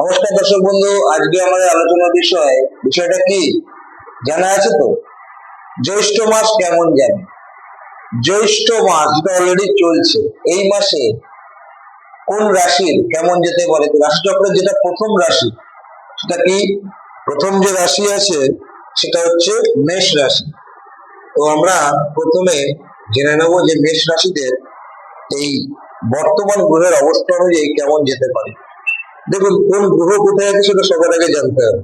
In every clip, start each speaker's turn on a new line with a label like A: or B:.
A: নমস্কার দর্শক বন্ধু, আজকে আমাদের আলোচনার বিষয়টা কি জানা আছে তো? জ্যৈষ্ঠ মাস কেমন যাবে? জ্যৈষ্ঠ মাস যেটা অলরেডি চলছে, এই মাসে কোন রাশির কেমন যেতে পারে? রাশিচক্রের যেটা প্রথম রাশি, সেটা কি? প্রথম যে রাশি আছে সেটা হচ্ছে মেষ রাশি। তো আমরা প্রথমে জেনে নেব যে মেষ রাশিদের এই বর্তমান গ্রহের অবস্থা অনুযায়ী কেমন যেতে পারে। দেখুন, কোন গ্রহ কোথায় আছে সেটা সবার আগে জানতে হবে,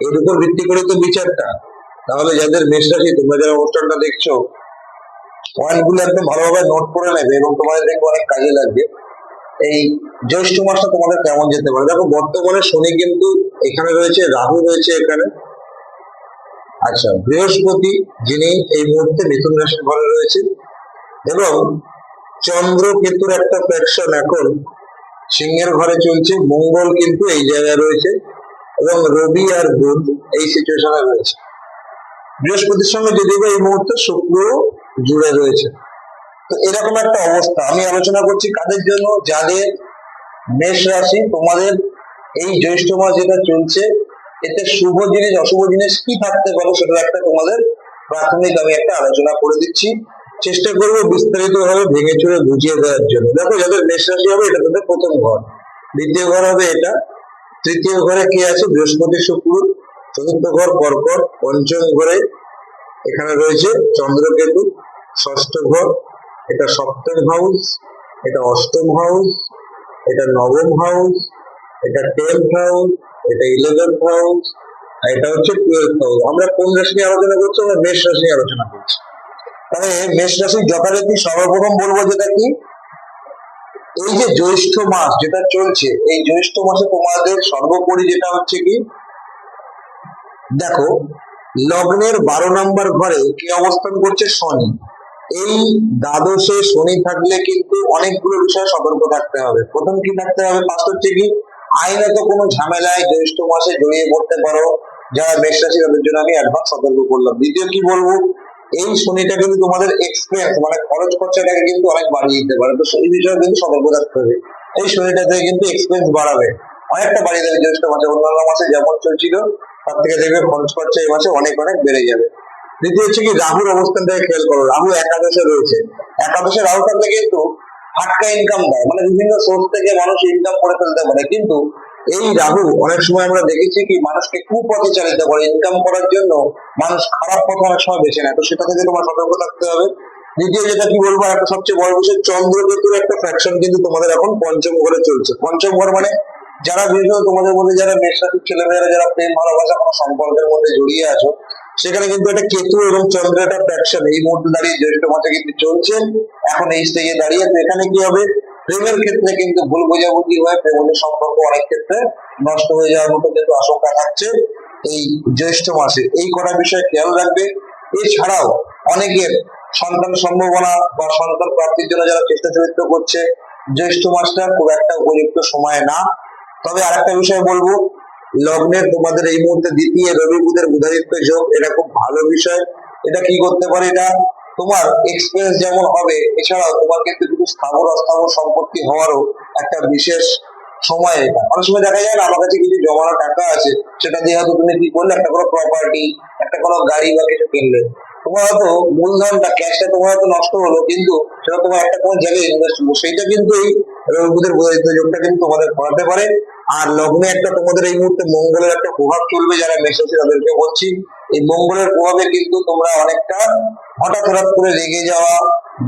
A: এর উপর ভিত্তি করে তো বিচারটা। তাহলে যাদের মেষ রাশি, তোমরা যারা অনুষ্ঠানটা দেখছো, পয়েন্ট গুলো একদম ভালোভাবে নোট করে নেবে এবং তোমাদের দেখবে অনেক কাজে লাগবে। এই জ্যৈষ্ঠ মাসটা তোমাদের কেমন যেতে পারে। দেখো, বর্তমানে শনি কিন্তু এখানে রয়েছে, রাহু রয়েছে এখানে, আচ্ছা বৃহস্পতি যিনি এই মুহূর্তে মিথুন রাশির ঘরে রয়েছে, এবং চন্দ্র কেতুর একটা ফ্যাকশন এখন সিংহের ঘরে চলছে, মঙ্গল কিন্তু এই জায়গায় রয়েছে, এবং রবি আর বুধ এই সিচুয়েশনে রয়েছে। বৃহস্পতির সঙ্গে যদিও এই মুহূর্তে শুক্র জুড়ে রয়েছে। তো এরকম একটা অবস্থা আমি আলোচনা করছি কাদের জন্য? যাদের মেষ রাশি, তোমাদের এই জ্যৈষ্ঠ মাস যেটা চলছে, এতে শুভ জিনিস অশুভ জিনিস কি থাকতে পারে সেটা একটা তোমাদের প্রাথমিক আমি একটা আলোচনা করে দিচ্ছি। চেষ্টা করবো বিস্তারিত ভাবে ভেঙে চুরে বুঝিয়ে দেওয়ার জন্য। দেখো, যাদের মেষ রাশি হবে, এটা তাদের প্রথম ঘর, দ্বিতীয় ঘর হবে এটা, তৃতীয় ঘরে কি আছে? বৃহস্পতি শুক্র, চতুর্থ ঘর কর্কট, পঞ্চম ঘরে এখানে রয়েছে চন্দ্রকেতু, ষষ্ঠ ঘর এটা সপ্তম হাউস, এটা অষ্টম হাউস, এটা নবম হাউস, এটা 10th হাউস, এটা 11th হাউস, আর এটা হচ্ছে 12th হাউস। আমরা কোন রাশি নিয়ে আলোচনা করছি? আমরা মেষ রাশি নিয়ে আলোচনা করছি। তাহলে মেষ রাশির যথারীতি সর্বপ্রথম বলবো যেটা কি, এই যে জ্যৈষ্ঠ মাস যেটা চলছে, এই জ্যৈষ্ঠ মাসে তোমাদের সর্বোপরি যেটা হচ্ছে কি, দেখো লগ্নের 12 নম্বর ঘরে কি অবস্থান করছে? শনি। এই দ্বাদশে শনি থাকলে কিন্তু অনেকগুলো বিষয়ে সতর্ক থাকতে হবে। প্রথম কি থাকতে হবে? ফার্স্ট হচ্ছে কি, আইনত কোনো ঝামেলায় জ্যৈষ্ঠ মাসে জড়িয়ে পড়তে পারো যারা মেষ রাশি, তাদের জন্য আমি অ্যাডভান্স সতর্ক করলাম। দ্বিতীয় কি বলবো, এই শনিটা কিন্তু তোমাদের এক্সপেন্স মানে খরচ খরচাটাকে কিন্তু অনেক বাড়িয়ে দিতে পারে। তো সেই বিষয়ে কিন্তু সতর্ক থাকতে হবে। এই শনিটা থেকে কিন্তু এক্সপেন্স বাড়াবে, অনেকটা বাড়িয়ে দেবে জ্যৈষ্ঠ মাসে। অন্যান্য মাসে যেমন চলছিল তার থেকে দেখবে খরচ খরচা এই মাসে অনেক অনেক বেড়ে যাবে। দ্বিতীয় হচ্ছে কি, রাহুর অবস্থানটাকে খেয়াল করো। রাহু একাদশে রয়েছে, একাদশে রাহু থাকলে কিন্তু ফাটকা ইনকাম দেয়, মানে বিভিন্ন সোর্স থেকে মানুষ ইনকাম করে ফেলতে পারে। কিন্তু এই রাহু অনেক সময় আমরা দেখেছি কি, মানুষকে কুপথে চালিত করে। ইনকাম করার জন্য মানুষ খারাপ পথ অনেক সময় বেছে নেয়, তো সেটা থেকে তোমার সতর্ক থাকতে হবে। দ্বিতীয় যেটা কি বলবো, একটা সবচেয়ে বড় বিষয়, চন্দ্রকেতুর একটা ফ্যাকশন কিন্তু তোমাদের এখন পঞ্চম ঘরে চলছে। পঞ্চম ঘর মানে যারা বিশেষত তোমাদের মধ্যে যারা মেষ রাশির ছেলেমেয়েরা যারা প্রেম ভালোবাসা কোনো সম্পর্কের মধ্যে জড়িয়ে আছো, সেখানে কিন্তু একটা কেতু এবং চন্দ্রের একটা ফ্যাকশন এই মুহূর্তে দাঁড়িয়ে জ্যৈষ্ঠ মাসে কিন্তু চলছে এখন এই স্টেজে দাঁড়িয়ে। তো এখানে কি হবে, প্রেমের ক্ষেত্রে কিন্তু ভুল বোঝাবুঝি হয়, প্রেমের সম্পর্ক অনেক ক্ষেত্রে নষ্ট হয়ে যাওয়ার মতো কিন্তু আশঙ্কা থাকছে এই জ্যৈষ্ঠ মাসে। এই কটা বিষয় খেয়াল রাখবে। এছাড়াও অনেকের সন্তান সম্ভাবনা বা সন্তান প্রাপ্তির জন্য যারা চেষ্টা চরিত্র করছে, জ্যৈষ্ঠ মাসটা খুব একটা উপযুক্ত সময় না। তবে আরেকটা বিষয় বলবো, লগ্নের তোমাদের এই মুহূর্তে দ্বিতীয় রবি বুধের বুধাদিত্য যোগ, এটা খুব ভালো বিষয়। এটা কি করতে পারে, এটা তোমার এক্সপেন্স যেমন হবে, এছাড়াও তোমার কিন্তু কিছু স্থাবর অস্থাবর সম্পত্তি হওয়ারও একটা বিশেষ সময়। এটা অনেক সময় দেখা যায় না, আমার কাছে কিছু জমানো টাকা আছে, সেটা দিয়ে হয়তো তুমি কি করলে, একটা কোনো প্রপার্টি, একটা কোনো গাড়ি বা কিছু কিনলে, তোমার হয়তো মূলধনটা ক্যাশটা তোমার হয়তো নষ্ট হলো, কিন্তু সেটা তোমার একটা কোনো জায়গায় ইনভেস্ট করবো, সেইটা কিন্তু এই রবি বুধের বুধাদিত্য যোগটা কিন্তু তোমাদের করাতে পারে। আর লগ্নে একটা তোমাদের এই মুহূর্তে মঙ্গলের একটা প্রভাব চলবে, যারা মেষ রাশি তাদেরকে বলছি, এই মঙ্গলের প্রভাবে কিন্তু তোমরা অনেকটা হঠাৎ হঠাৎ করে রেগে যাওয়া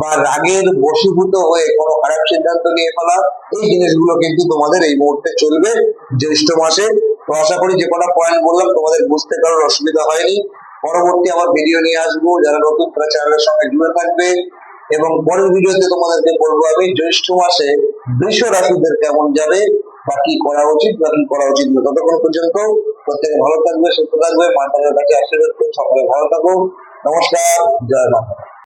A: বা রাগের বশীভূত হয়ে কোনো খারাপ সিদ্ধান্ত নিয়ে ফেলা, এই জিনিসগুলো কিন্তু তোমাদের এই মুহূর্তে চলবে জ্যৈষ্ঠ মাসে। তো আশা করি যে কটা পয়েন্ট বললাম তোমাদের বুঝতে কারোর অসুবিধা হয়নি। পরবর্তী আমার ভিডিও নিয়ে আসবো, যারা নতুন তারা চ্যানেলের সঙ্গে জুড়ে থাকবে। এবং পরের ভিডিওতে তোমাদেরকে বলবো আমি জ্যৈষ্ঠ মাসে বৃষ রাশিদের কেমন যাবে, বা কি করা উচিত বা কি করা উচিত না। ততক্ষণ পর্যন্ত প্রত্যেকে ভালো থাকবে, সুস্থ থাকবে, মাতার কাছে আশীর্বাদ করুন, সকলে ভালো থাকুন। নমস্কার, জয় মা।